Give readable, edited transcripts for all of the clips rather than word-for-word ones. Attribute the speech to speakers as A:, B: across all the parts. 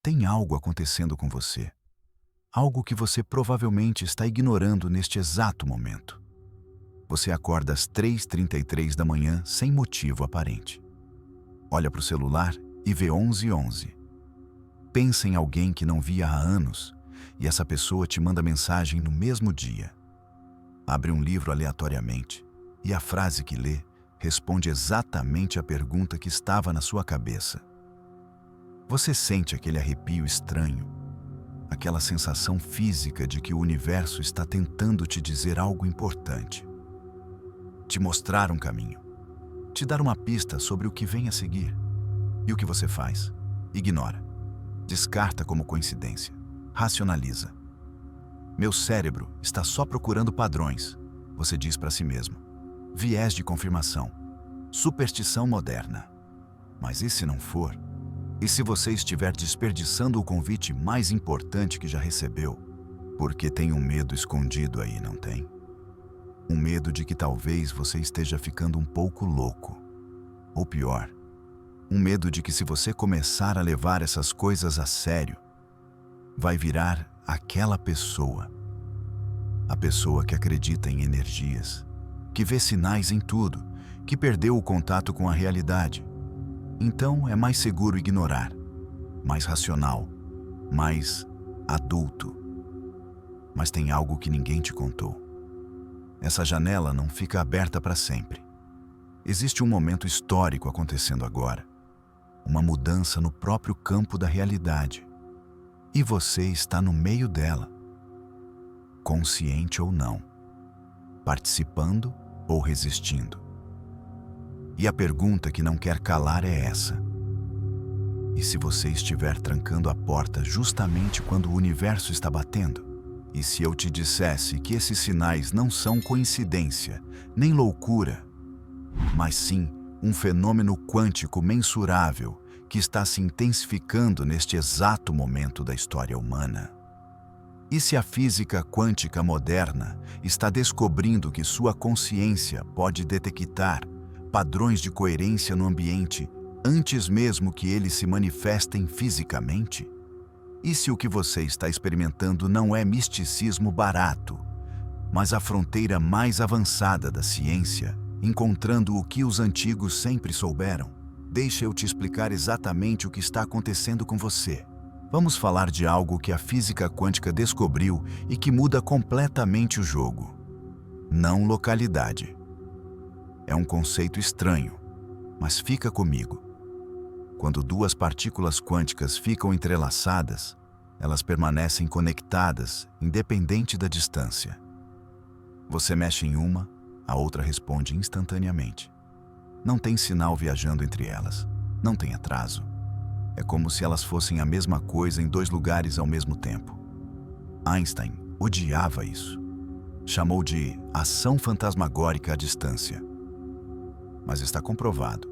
A: Tem algo acontecendo com você. Algo que você provavelmente está ignorando neste exato momento. Você acorda às 3h33 da manhã sem motivo aparente. Olha para o celular e vê 11h11. Pensa em alguém que não via há anos e essa pessoa te manda mensagem no mesmo dia. Abre um livro aleatoriamente e a frase que lê responde exatamente a pergunta que estava na sua cabeça. Você sente aquele arrepio estranho, aquela sensação física de que o universo está tentando te dizer algo importante. Te mostrar um caminho, te dar uma pista sobre o que vem a seguir. E o que você faz? Ignora. Descarta como coincidência. Racionaliza. Meu cérebro está só procurando padrões, você diz para si mesmo. Viés de confirmação. Superstição moderna. Mas e se não for? E se você estiver desperdiçando o convite mais importante que já recebeu? Porque tem um medo escondido aí, não tem? Um medo de que talvez você esteja ficando um pouco louco. Ou pior, um medo de que se você começar a levar essas coisas a sério, vai virar aquela pessoa. A pessoa que acredita em energias, que vê sinais em tudo, que perdeu o contato com a realidade. Então é mais seguro ignorar, mais racional, mais adulto. Mas tem algo que ninguém te contou. Essa janela não fica aberta para sempre. Existe um momento histórico acontecendo agora. Uma mudança no próprio campo da realidade. E você está no meio dela. Consciente ou não. Participando ou resistindo. E a pergunta que não quer calar é essa. E se você estiver trancando a porta justamente quando o universo está batendo? E se eu te dissesse que esses sinais não são coincidência, nem loucura, mas sim um fenômeno quântico mensurável que está se intensificando neste exato momento da história humana? E se a física quântica moderna está descobrindo que sua consciência pode detectar padrões de coerência no ambiente antes mesmo que eles se manifestem fisicamente? E se o que você está experimentando não é misticismo barato, mas a fronteira mais avançada da ciência, encontrando o que os antigos sempre souberam? Deixa eu te explicar exatamente o que está acontecendo com você. Vamos falar de algo que a física quântica descobriu e que muda completamente o jogo. Não localidade. É um conceito estranho, mas fica comigo. Quando duas partículas quânticas ficam entrelaçadas, elas permanecem conectadas, independente da distância. Você mexe em uma, a outra responde instantaneamente. Não tem sinal viajando entre elas, não tem atraso. É como se elas fossem a mesma coisa em dois lugares ao mesmo tempo. Einstein odiava isso. Chamou de ação fantasmagórica à distância. Mas está comprovado.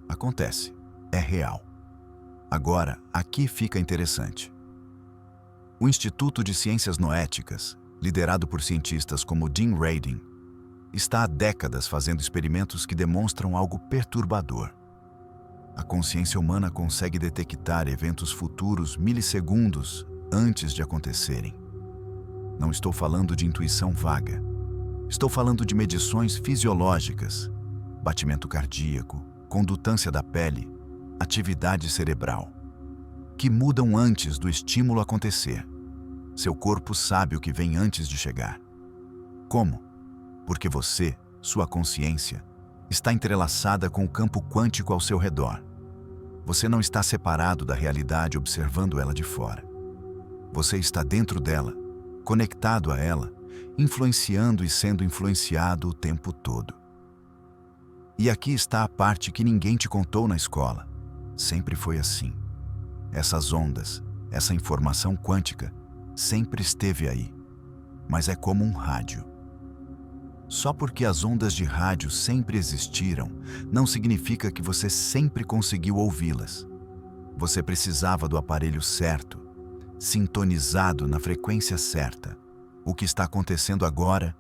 A: Acontece. É real. Agora, aqui fica interessante. O Instituto de Ciências Noéticas, liderado por cientistas como Dean Radin, está há décadas fazendo experimentos que demonstram algo perturbador. A consciência humana consegue detectar eventos futuros milissegundos antes de acontecerem. Não estou falando de intuição vaga. Estou falando de medições fisiológicas, batimento cardíaco, condutância da pele, atividade cerebral, que mudam antes do estímulo acontecer. Seu corpo sabe o que vem antes de chegar. Como? Porque você, sua consciência, está entrelaçada com o campo quântico ao seu redor. Você não está separado da realidade observando ela de fora. Você está dentro dela, conectado a ela, influenciando e sendo influenciado o tempo todo. E aqui está a parte que ninguém te contou na escola. Sempre foi assim. Essas ondas, essa informação quântica, sempre esteve aí. Mas é como um rádio. Só porque as ondas de rádio sempre existiram, não significa que você sempre conseguiu ouvi-las. Você precisava do aparelho certo, sintonizado na frequência certa. O que está acontecendo agora,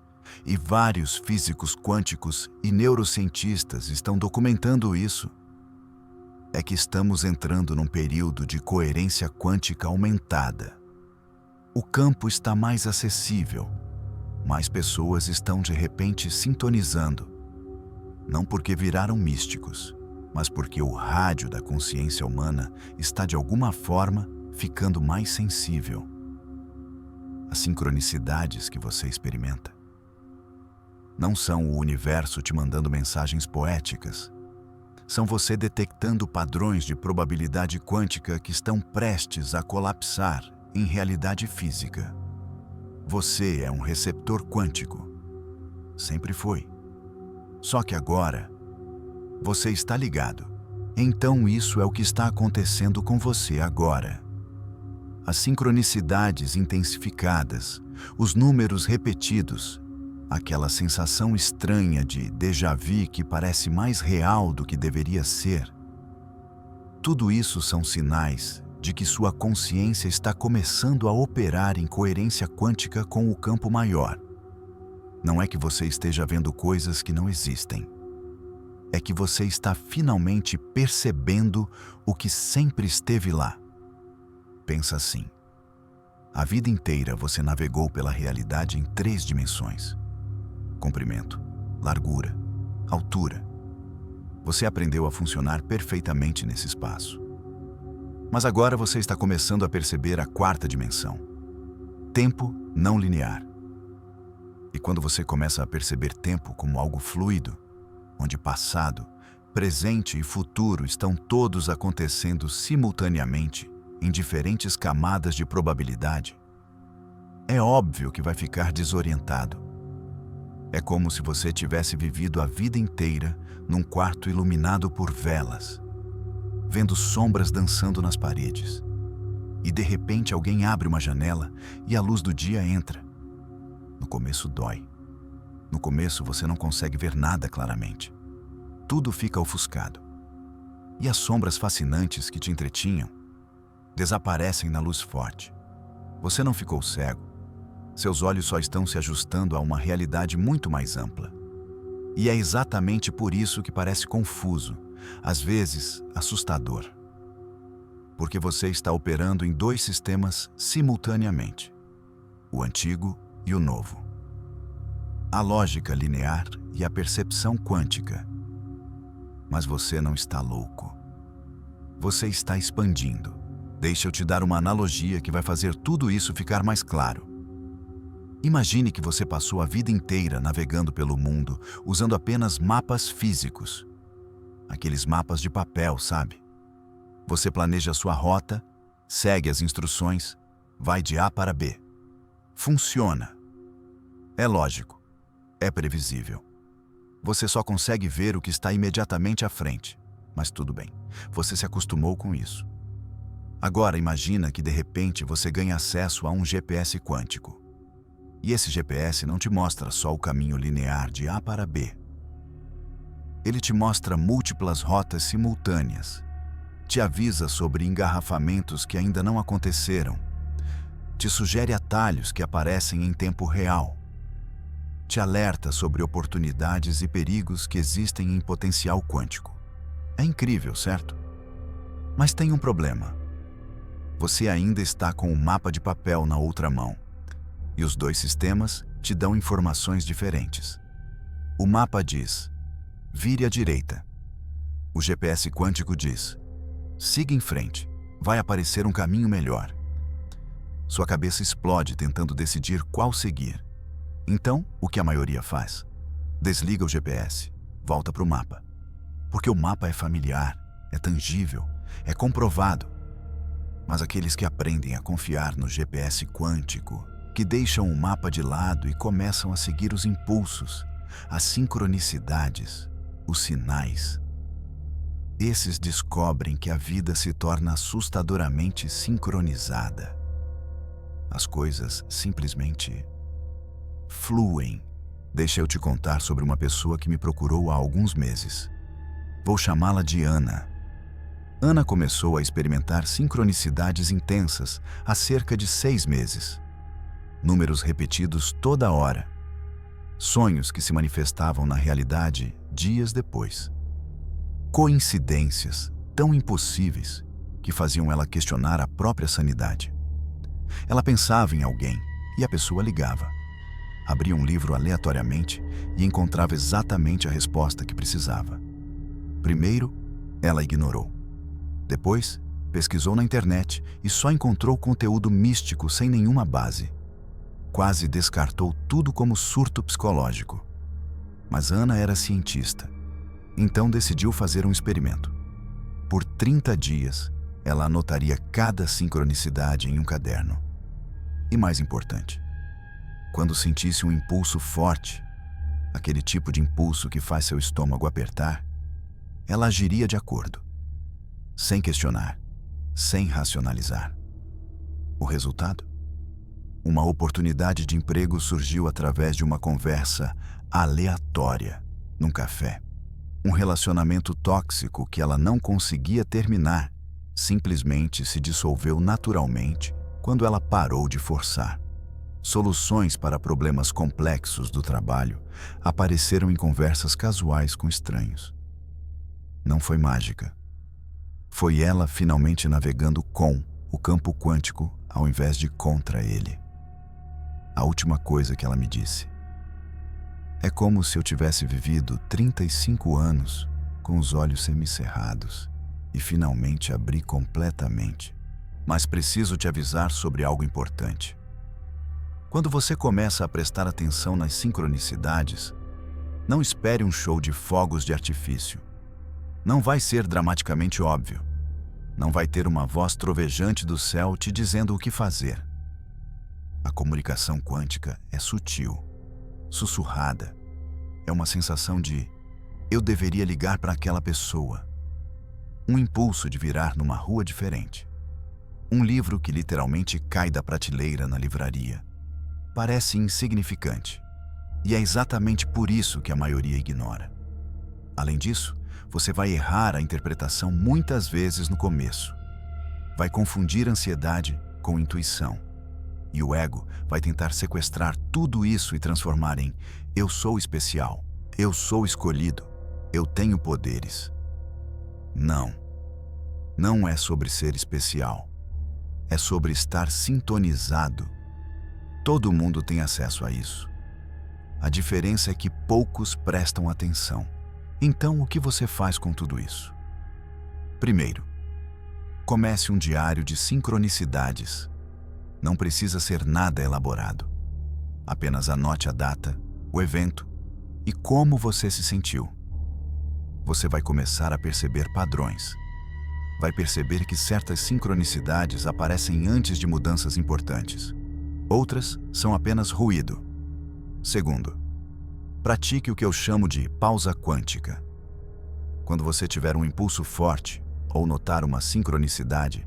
A: e vários físicos quânticos e neurocientistas estão documentando isso, é que estamos entrando num período de coerência quântica aumentada. O campo está mais acessível. Mais pessoas estão de repente sintonizando. Não porque viraram místicos, mas porque o rádio da consciência humana está de alguma forma ficando mais sensível. As sincronicidades que você experimenta não são o universo te mandando mensagens poéticas. São você detectando padrões de probabilidade quântica que estão prestes a colapsar em realidade física. Você é um receptor quântico. Sempre foi. Só que agora, você está ligado. Então isso é o que está acontecendo com você agora. As sincronicidades intensificadas, os números repetidos, aquela sensação estranha de déjà vu que parece mais real do que deveria ser. Tudo isso são sinais de que sua consciência está começando a operar em coerência quântica com o campo maior. Não é que você esteja vendo coisas que não existem. É que você está finalmente percebendo o que sempre esteve lá. Pensa assim. A vida inteira você navegou pela realidade em 3 dimensões. Comprimento, largura, altura. Você aprendeu a funcionar perfeitamente nesse espaço. Mas agora você está começando a perceber a 4ª dimensão. Tempo não linear. E quando você começa a perceber tempo como algo fluido, onde passado, presente e futuro estão todos acontecendo simultaneamente, em diferentes camadas de probabilidade, é óbvio que vai ficar desorientado. É como se você tivesse vivido a vida inteira num quarto iluminado por velas, vendo sombras dançando nas paredes. E de repente alguém abre uma janela e a luz do dia entra. No começo dói. No começo você não consegue ver nada claramente. Tudo fica ofuscado. E as sombras fascinantes que te entretinham desaparecem na luz forte. Você não ficou cego. Seus olhos só estão se ajustando a uma realidade muito mais ampla. E é exatamente por isso que parece confuso, às vezes assustador. Porque você está operando em 2 sistemas simultaneamente, o antigo e o novo. A lógica linear e a percepção quântica. Mas você não está louco. Você está expandindo. Deixa eu te dar uma analogia que vai fazer tudo isso ficar mais claro. Imagine que você passou a vida inteira navegando pelo mundo usando apenas mapas físicos. Aqueles mapas de papel, sabe? Você planeja sua rota, segue as instruções, vai de A para B. Funciona. É lógico. É previsível. Você só consegue ver o que está imediatamente à frente. Mas tudo bem, você se acostumou com isso. Agora imagina que de repente você ganha acesso a um GPS quântico. E esse GPS não te mostra só o caminho linear de A para B. Ele te mostra múltiplas rotas simultâneas. Te avisa sobre engarrafamentos que ainda não aconteceram. Te sugere atalhos que aparecem em tempo real. Te alerta sobre oportunidades e perigos que existem em potencial quântico. É incrível, certo? Mas tem um problema. Você ainda está com o mapa de papel na outra mão. E os 2 sistemas te dão informações diferentes. O mapa diz, vire à direita. O GPS quântico diz, siga em frente, vai aparecer um caminho melhor. Sua cabeça explode tentando decidir qual seguir. Então, o que a maioria faz? Desliga o GPS, volta para o mapa. Porque o mapa é familiar, é tangível, é comprovado. Mas aqueles que aprendem a confiar no GPS quântico, que deixam o mapa de lado e começam a seguir os impulsos, as sincronicidades, os sinais, esses descobrem que a vida se torna assustadoramente sincronizada. As coisas simplesmente fluem. Deixa eu te contar sobre uma pessoa que me procurou há alguns meses. Vou chamá-la de Ana. Ana começou a experimentar sincronicidades intensas há cerca de 6 meses. Números repetidos toda hora. Sonhos que se manifestavam na realidade dias depois. Coincidências tão impossíveis que faziam ela questionar a própria sanidade. Ela pensava em alguém e a pessoa ligava. Abria um livro aleatoriamente e encontrava exatamente a resposta que precisava. Primeiro, ela ignorou. Depois, pesquisou na internet e só encontrou conteúdo místico sem nenhuma base. Quase descartou tudo como surto psicológico. Mas Ana era cientista, então decidiu fazer um experimento. Por 30 dias, ela anotaria cada sincronicidade em um caderno. E mais importante, quando sentisse um impulso forte, aquele tipo de impulso que faz seu estômago apertar, ela agiria de acordo, sem questionar, sem racionalizar. O resultado? Uma oportunidade de emprego surgiu através de uma conversa aleatória, num café. Um relacionamento tóxico que ela não conseguia terminar simplesmente se dissolveu naturalmente quando ela parou de forçar. Soluções para problemas complexos do trabalho apareceram em conversas casuais com estranhos. Não foi mágica. Foi ela finalmente navegando com o campo quântico ao invés de contra ele. A última coisa que ela me disse: é como se eu tivesse vivido 35 anos com os olhos semicerrados e finalmente abri completamente. Mas preciso te avisar sobre algo importante. Quando você começa a prestar atenção nas sincronicidades, não espere um show de fogos de artifício. Não vai ser dramaticamente óbvio. Não vai ter uma voz trovejante do céu te dizendo o que fazer. A comunicação quântica é sutil, sussurrada. É uma sensação de eu deveria ligar para aquela pessoa. Um impulso de virar numa rua diferente. Um livro que literalmente cai da prateleira na livraria. Parece insignificante. E é exatamente por isso que a maioria ignora. Além disso, você vai errar a interpretação muitas vezes no começo. Vai confundir ansiedade com intuição. E o ego vai tentar sequestrar tudo isso e transformar em eu sou especial, eu sou escolhido, eu tenho poderes. Não. Não é sobre ser especial. É sobre estar sintonizado. Todo mundo tem acesso a isso. A diferença é que poucos prestam atenção. Então, o que você faz com tudo isso? Primeiro, comece um diário de sincronicidades. Não precisa ser nada elaborado. Apenas anote a data, o evento e como você se sentiu. Você vai começar a perceber padrões. Vai perceber que certas sincronicidades aparecem antes de mudanças importantes. Outras são apenas ruído. Segundo, pratique o que eu chamo de pausa quântica. Quando você tiver um impulso forte ou notar uma sincronicidade,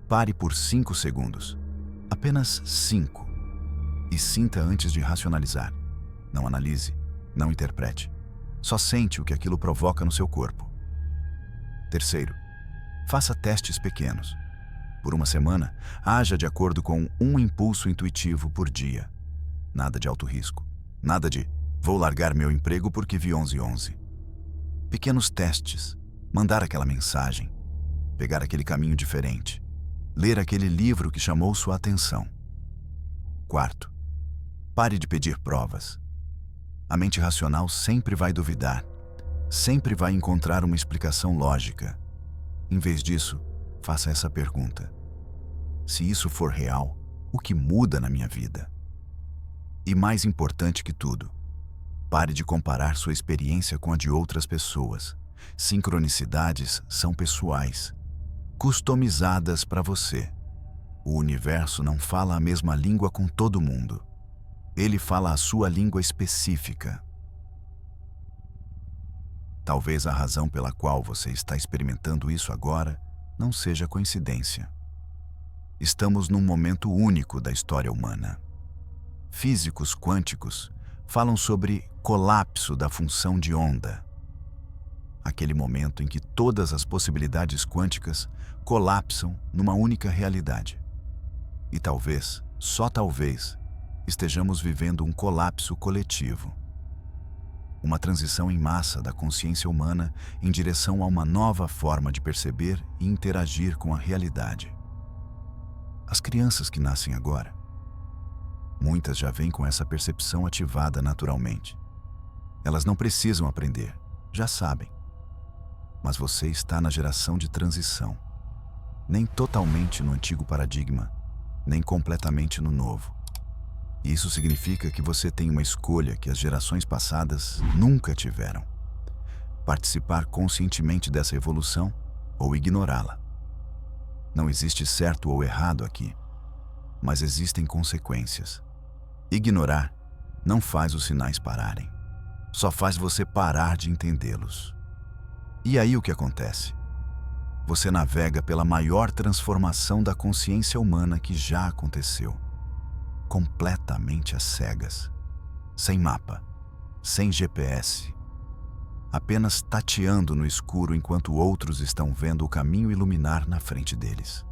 A: pare por 5 segundos. Apenas 5. E sinta antes de racionalizar. Não analise, não interprete. Só sente o que aquilo provoca no seu corpo. Terceiro, faça testes pequenos. Por uma semana, haja de acordo com um impulso intuitivo por dia. Nada de alto risco. Nada de vou largar meu emprego porque vi 11:11. Pequenos testes. Mandar aquela mensagem. Pegar aquele caminho diferente. Ler aquele livro que chamou sua atenção. Quarto, pare de pedir provas. A mente racional sempre vai duvidar. Sempre vai encontrar uma explicação lógica. Em vez disso, faça essa pergunta: se isso for real, o que muda na minha vida? E mais importante que tudo, pare de comparar sua experiência com a de outras pessoas. Sincronicidades são pessoais, customizadas para você. O universo não fala a mesma língua com todo mundo. Ele fala a sua língua específica. Talvez a razão pela qual você está experimentando isso agora não seja coincidência. Estamos num momento único da história humana. Físicos quânticos falam sobre colapso da função de onda. Aquele momento em que todas as possibilidades quânticas colapsam numa única realidade. E talvez, só talvez, estejamos vivendo um colapso coletivo. uma transição em massa da consciência humana em direção a uma nova forma de perceber e interagir com a realidade. As crianças que nascem agora, muitas já vêm com essa percepção ativada naturalmente. Elas não precisam aprender, já sabem. Mas você está na geração de transição, nem totalmente no antigo paradigma, nem completamente no novo. Isso significa que você tem uma escolha que as gerações passadas nunca tiveram: participar conscientemente dessa evolução ou ignorá-la. Não existe certo ou errado aqui, mas existem consequências. Ignorar não faz os sinais pararem, só faz você parar de entendê-los. E aí o que acontece? Você navega pela maior transformação da consciência humana que já aconteceu, completamente às cegas, sem mapa, sem GPS, apenas tateando no escuro enquanto outros estão vendo o caminho iluminar na frente deles.